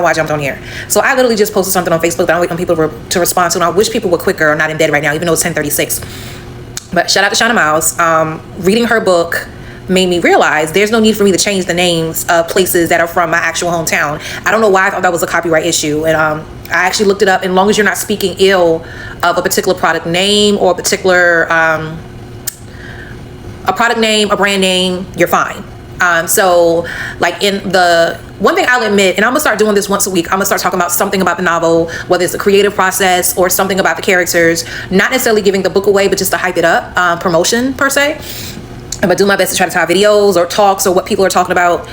why I jumped on here. So I literally just posted something on Facebook that I'm waiting on people to respond to, and I wish people were quicker or not in bed right now, even though it's 10:36. But shout out to Shauna Miles. Reading her book made me realize there's no need for me to change the names of places that are from my actual hometown. I don't know why I thought that was a copyright issue. And I actually looked it up, and as long as you're not speaking ill of a particular product name or a particular a product name, a brand name, you're fine. So like in the one thing I'll admit, and I'm gonna start doing this once a week, I'm gonna start talking about something about the novel, whether it's the creative process or something about the characters, not necessarily giving the book away, but just to hype it up, promotion per se. I'm gonna do my best to try to tie videos or talks or what people are talking about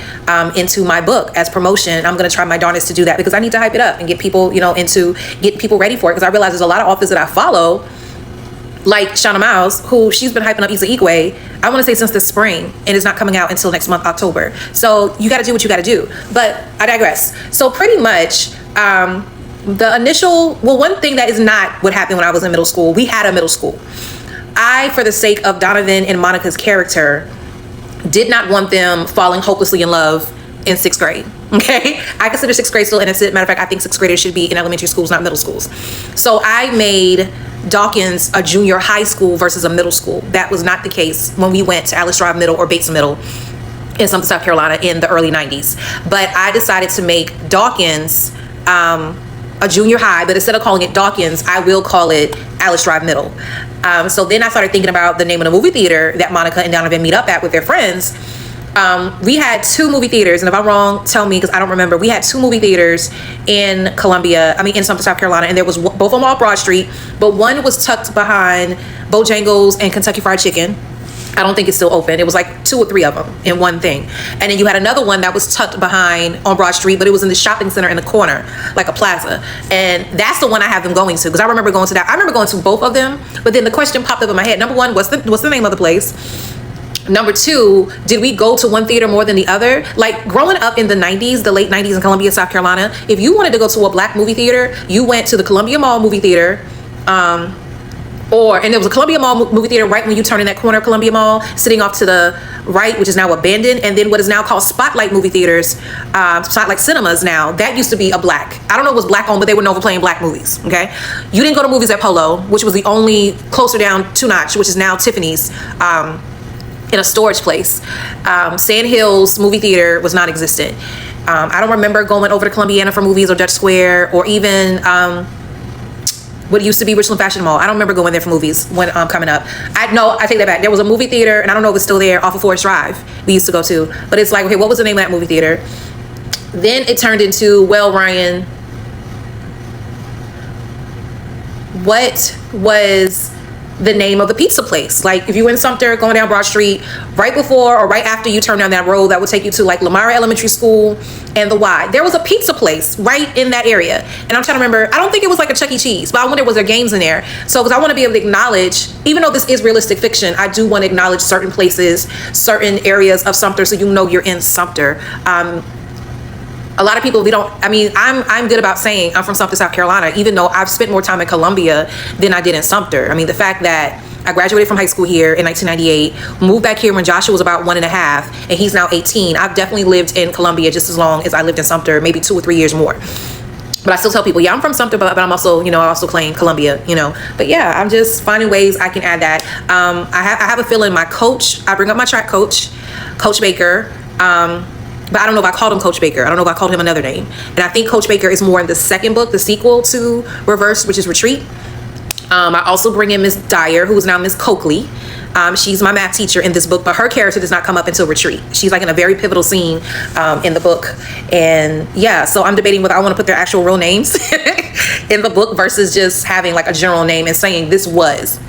into my book as promotion. I'm gonna try my darndest to do that because I need to hype it up and get people, get people ready for it. Because I realize there's a lot of authors that I follow, like Shauna Miles, who she's been hyping up Isa Igwe, I want to say since the spring, and it's not coming out until next month, October. So you got to do what you got to do. But I digress. So pretty much, one thing that is not what happened when I was in middle school, we had a middle school. I, for the sake of Donovan and Monica's character, did not want them falling hopelessly in love in 6th grade. Okay, I consider 6th grade still innocent. Matter of fact, I think 6th graders should be in elementary schools, not middle schools. So I made Dawkins a junior high school versus a middle school. That was not the case when we went to Alice Drive Middle or Bates Middle in Sumter, South Carolina in the early 90s. But I decided to make Dawkins a junior high, but instead of calling it Dawkins, I will call it Alice Drive Middle. So then I started thinking about the name of the movie theater that Monica and Donovan meet up at with their friends. We had 2 movie theaters, and if I'm wrong, tell me because I don't remember. We had 2 movie theaters in in Sumter, South Carolina, and there was both of them on Broad Street, but one was tucked behind Bojangles and Kentucky Fried Chicken. I don't think it's still open. It was like 2 or 3 of them in one thing. And then you had another one that was tucked behind on Broad Street, but it was in the shopping center in the corner, like a plaza. And that's the one I have them going to, because I remember going to that. I remember going to both of them, but then the question popped up in my head. Number 1, what's the name of the place? Number 2, did we go to one theater more than the other? Like growing up in the 90s, the late 90s in Columbia, South Carolina, if you wanted to go to a black movie theater, you went to the Columbia Mall movie theater, and there was a Columbia Mall movie theater right when you turn in that corner of Columbia Mall, sitting off to the right, which is now abandoned, and then what is now called Spotlight movie theaters, Spotlight Cinemas now, that used to be a black. I don't know if it was black owned, but they were known for playing black movies, okay? You didn't go to movies at Polo, which was the only closer down 2 notch, which is now Tiffany's, in a storage place. Sand Hills movie theater was non-existent. I don't remember going over to Columbiana for movies or Dutch Square or even what used to be Richland Fashion Mall. I don't remember going there for movies when coming up. I take that back. There was a movie theater, and I don't know if it's still there, off of Forest Drive we used to go to. But it's like, okay, what was the name of that movie theater? Then it turned into, well, Ryan, what was the name of the pizza place? Like if you were in Sumter going down Broad Street, right before or right after you turn down that road that would take you to like Lamar Elementary School and the Y, there was a pizza place right in that area. And I'm trying to remember, I don't think it was like a Chuck E. Cheese, but I wonder was there games in there. So because I want to be able to acknowledge, even though this is realistic fiction, I do want to acknowledge certain places, certain areas of Sumter, so you know you're in Sumter. A lot of people, I'm good about saying I'm from Sumter, South Carolina, even though I've spent more time in Columbia than I did in Sumter. I mean, the fact that I graduated from high school here in 1998, moved back here when Joshua was about 1.5, and he's now 18. I've definitely lived in Columbia just as long as I lived in Sumter, maybe 2 or 3 years more. But I still tell people, yeah, I'm from Sumter, but I'm also, I also claim Columbia, But yeah, I'm just finding ways I can add that. I have a feeling my coach, I bring up my track coach, Coach Baker, but I don't know if I called him Coach Baker. I don't know if I called him another name. And I think Coach Baker is more in the second book, the sequel to Reverse, which is Retreat. I also bring in Miss Dyer, who is now Miss Coakley. She's my math teacher in this book, but her character does not come up until Retreat. She's like in a very pivotal scene in the book. And yeah, so I'm debating whether I want to put their actual real names in the book versus just having like a general name and saying this was,